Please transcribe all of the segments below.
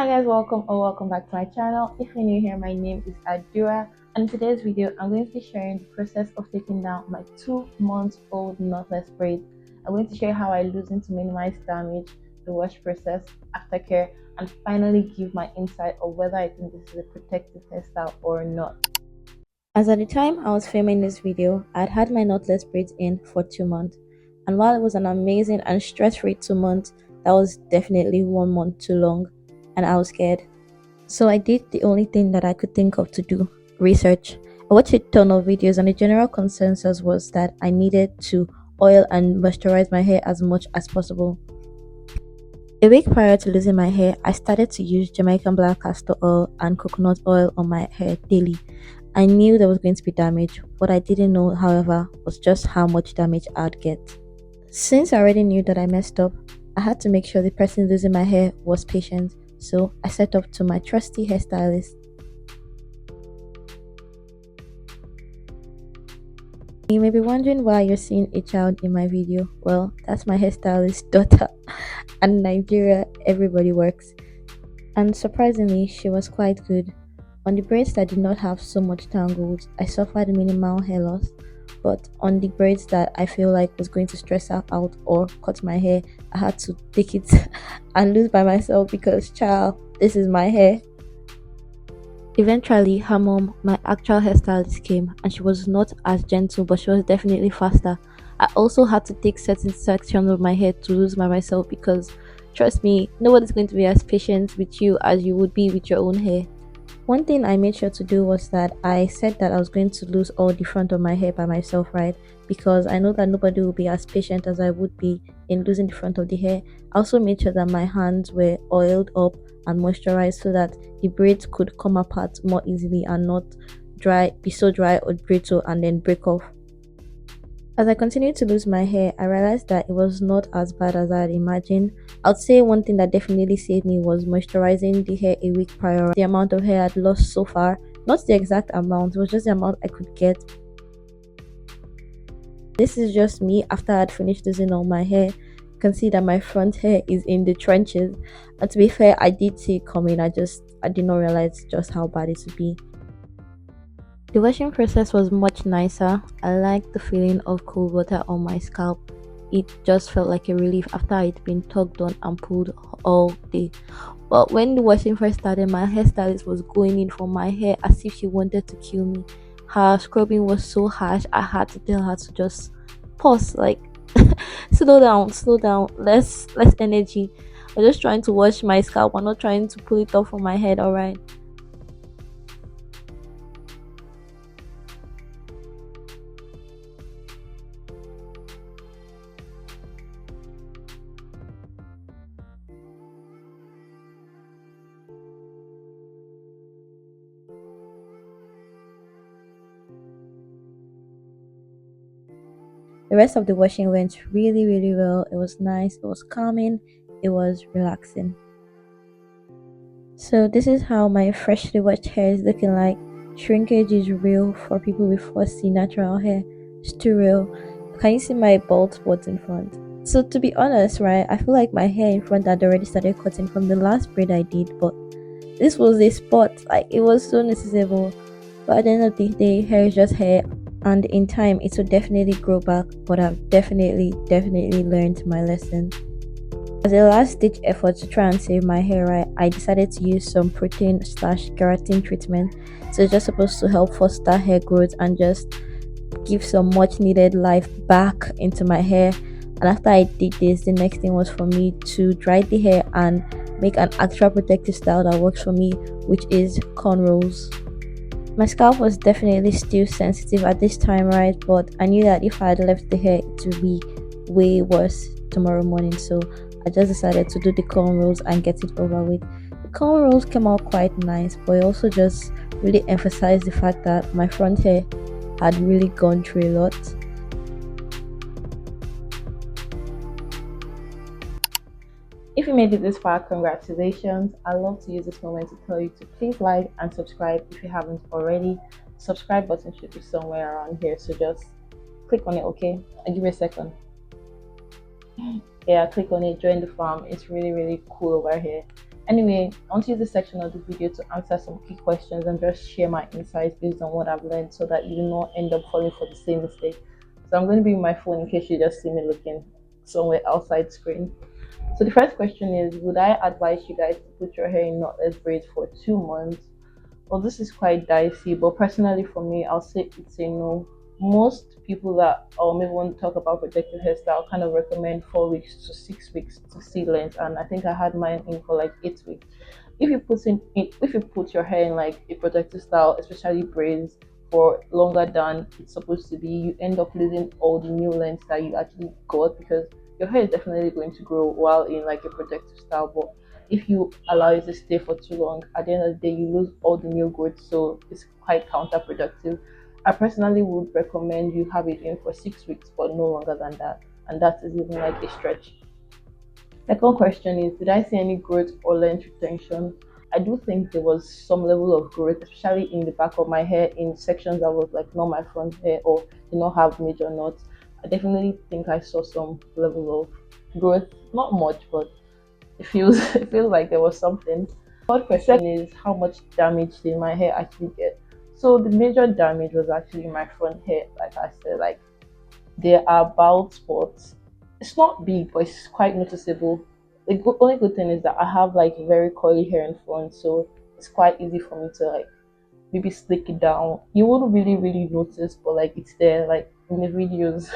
Hi guys, welcome back to my channel. If you're new here, my name is Adura, and in today's video I'm going to be sharing the process of taking down my 2-month-old knotless braids. I'm going to share how I loosen to minimize damage, the wash process, aftercare, and finally give my insight of whether I think this is a protective hairstyle or not. As at the time I was filming this video, I'd had my knotless braids in for 2 months, and while it was an amazing and stress-free 2 months, that was definitely 1 month too long, and I was scared. So I did the only thing that I could think of to do: research. I watched a ton of videos, and the general consensus was that I needed to oil and moisturize my hair as much as possible. A week prior to losing my hair, I started to use Jamaican black castor oil and coconut oil on my hair daily. I knew there was going to be damage. What I didn't know, however, was just how much damage I'd get. Since I already knew that I messed up, I had to make sure the person losing my hair was patient, so I set up to my trusty hairstylist. You may be wondering why you're seeing a child in my video. Well, that's my hairstylist's daughter, and in Nigeria, everybody works. And surprisingly, she was quite good. On the braids that did not have so much tangles, I suffered minimal hair loss, but on the braids that I feel like was going to stress her out or cut my hair, I had to take it and lose by myself because, child, this is my hair. Eventually, her mom, my actual hairstylist, came, and she was not as gentle, but she was definitely faster. I also had to take certain sections of my hair to lose by myself because, trust me, nobody's going to be as patient with you as you would be with your own hair. One thing I made sure to do was that I said that I was going to lose all the front of my hair by myself, right? Because I know that nobody will be as patient as I would be in losing the front of the hair. I also made sure that my hands were oiled up and moisturized so that the braids could come apart more easily and not be so dry or brittle and then break off. As I continued to lose my hair, I realized that it was not as bad as I had imagined. I'd say one thing that definitely saved me was moisturizing the hair a week prior. The amount of hair I'd lost so far, not the exact amount, it was just the amount I could get. This is just me after I'd finished losing all my hair. You can see that my front hair is in the trenches, and to be fair, I did see it coming. I did not realize just how bad it would be. The washing process was much nicer. I liked the feeling of cold water on my scalp. It just felt like a relief after I'd been tugged on and pulled all day. But when the washing first started, my hairstylist was going in for my hair as if she wanted to kill me. Her scrubbing was so harsh, I had to tell her to just pause, like slow down, less energy. I'm just trying to wash my scalp. I'm not trying to pull it off from my head, alright? The rest of the washing went really well. It was nice, it was calming, it was relaxing. So this is how my freshly washed hair is looking like. Shrinkage is real for people with 4C natural hair. It's too real. Can you see my bald spots in front? So to be honest, right, I feel like my hair in front had already started cutting from the last braid I did, but this was a spot, like it was so noticeable. But at the end of the day, hair is just hair, and in time it will definitely grow back, but I've definitely learned my lesson. As a last ditch effort to try and save my hair, right, I decided to use some protein/keratin treatment. So it's just supposed to help foster hair growth and just give some much needed life back into my hair. And after I did this, the next thing was for me to dry the hair and make an actual protective style that works for me, which is cornrows. My scalp was definitely still sensitive at this time, right? But I knew that if I had left the hair, it would be way worse tomorrow morning. So I just decided to do the cornrows and get it over with. The cornrows came out quite nice, but it also just really emphasized the fact that my front hair had really gone through a lot. If you made it this far, congratulations. I'd love to use this moment to tell you to please like and subscribe if you haven't already. The subscribe button should be somewhere around here, so just click on it, okay? I'll give you a second. Yeah, click on it, join the farm. It's really cool over here. Anyway, I want to use this section of the video to answer some key questions and just share my insights based on what I've learned so that you do not end up falling for the same mistake. So I'm going to be my phone in case you just see me looking somewhere outside screen. So the first question is, would I advise you guys to put your hair in knotless braids for 2 months? Well, this is quite dicey, but personally for me, I'll say it's a no. Most people that or maybe want to talk about protective hairstyle kind of recommend 4 weeks to 6 weeks to see length, and I think I had mine in for like 8 weeks. If you put your hair in like a protective style, especially braids, for longer than it's supposed to be, you end up losing all the new length that you actually got because your hair is definitely going to grow while in like a protective style, but if you allow it to stay for too long, at the end of the day, you lose all the new growth. So it's quite counterproductive. I personally would recommend you have it in for 6 weeks, but no longer than that. And that is even like a stretch. Second question is, did I see any growth or length retention? I do think there was some level of growth, especially in the back of my hair in sections that was like not my front hair or did not have major knots. I definitely think I saw some level of growth, not much, but it feels it feels like there was something. Third question is, how much damage did my hair actually get? So the major damage was actually my front hair. Like I said, like there are bald spots. It's not big, but it's quite noticeable. The only good thing is that I have like very curly hair in front, so it's quite easy for me to like maybe slick it down. You wouldn't really notice, but like it's there. Like in the videos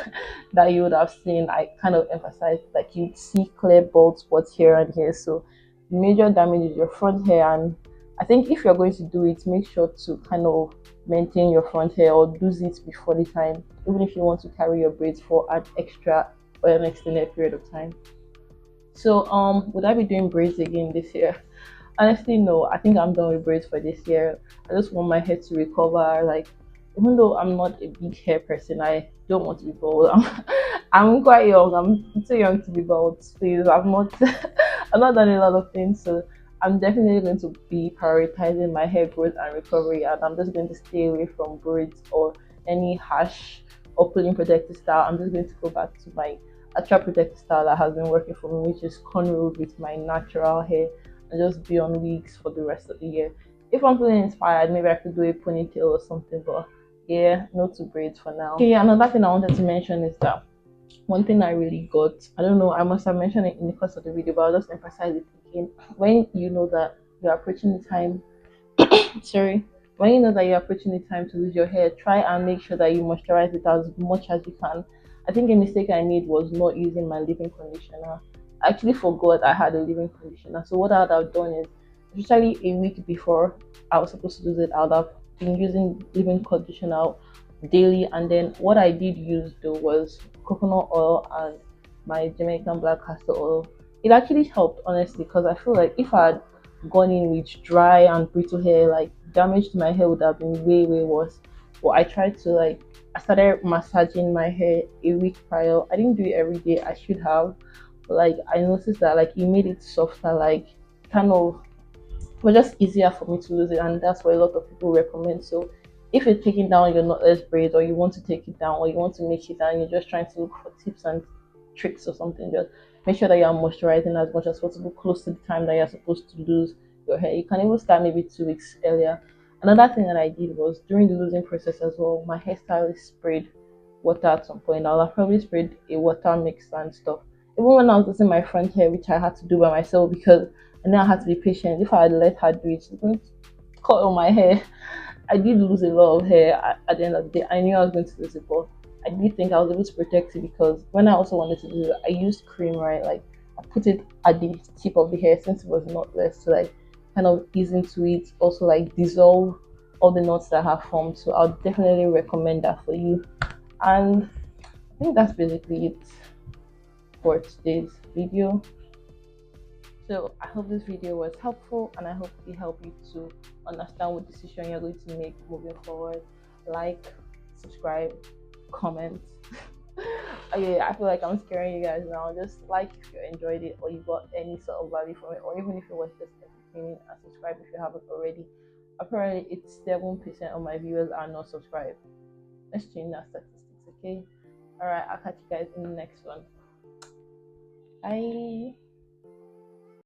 that you would have seen, I kind of emphasize like you'd see clear bald spots here and here. So major damage is your front hair, and I think if you're going to do it, make sure to kind of maintain your front hair or do it before the time, even if you want to carry your braids for an extra or an extended period of time. So would I be doing braids again this year? Honestly, no. I think I'm done with braids for this year. I just want my hair to recover. Like, even though I'm not a big hair person, I don't want to be bald. I'm quite young. I'm too young to be bald. Please, I'm not. I've not done a lot of things, so I'm definitely going to be prioritizing my hair growth and recovery, and I'm just going to stay away from braids or any harsh or pulling protective style. I'm just going to go back to my actual protective style that has been working for me, which is cornrows with my natural hair and just be on wigs for the rest of the year. If I'm feeling inspired, maybe I could do a ponytail or something, but yeah, no to braids for now. Okay, another thing I wanted to mention is that one thing I really got, I don't know, I must have mentioned it in the course of the video, but I'll just emphasize it again. When you know that you're approaching the time, sorry, when you know that you're approaching the time to lose your hair, try and make sure that you moisturize it as much as you can. I think a mistake I made was not using my leave-in conditioner. I actually forgot I had a leave-in conditioner. So what I would have done is, especially a week before I was supposed to use it, I would have been using leave-in conditioner daily. And then what I did use though was coconut oil and my Jamaican black castor oil. It actually helped honestly because I feel like if I had gone in with dry and brittle hair, like damage to my hair would have been way worse. But I tried to like I started massaging my hair a week prior. I didn't do it every day. I should have. But like I noticed that like it made it softer, like kind of was just easier for me to lose it, and that's what a lot of people recommend. So if you're taking down your knotless braids or you want to take it down or you want to make it and you're just trying to look for tips and tricks or something, just make sure that you're moisturizing as much as possible close to the time that you're supposed to lose your hair. You can even start maybe 2 weeks earlier. Another thing that I did was during the losing process as well, my hairstylist sprayed water at some point. I'll have probably sprayed a water mix and stuff. Even when I was losing my front hair, which I had to do by myself because I know I had to be patient. If I had let her do it, she wouldn't cut on my hair. I did lose a lot of hair at the end of the day. I knew I was going to lose it, but I did think I was able to protect it because when I also wanted to do it, I used cream, right? Like I put it at the tip of the hair since it was knotless to like kind of ease into it, also like dissolve all the knots that have formed. So I'll definitely recommend that for you. And I think that's basically it for today's video. So I hope this video was helpful and I hope it helped you to understand what decision you're going to make moving forward. Like, subscribe, comment. Yeah, I feel like I'm scaring you guys now. Just like if you enjoyed it or you got any sort of value from it, or even if it was just entertaining, and subscribe if you haven't already. Apparently, it's 7% of my viewers are not subscribed. Let's change that statistics, okay? Alright, I'll catch you guys in the next one. Bye.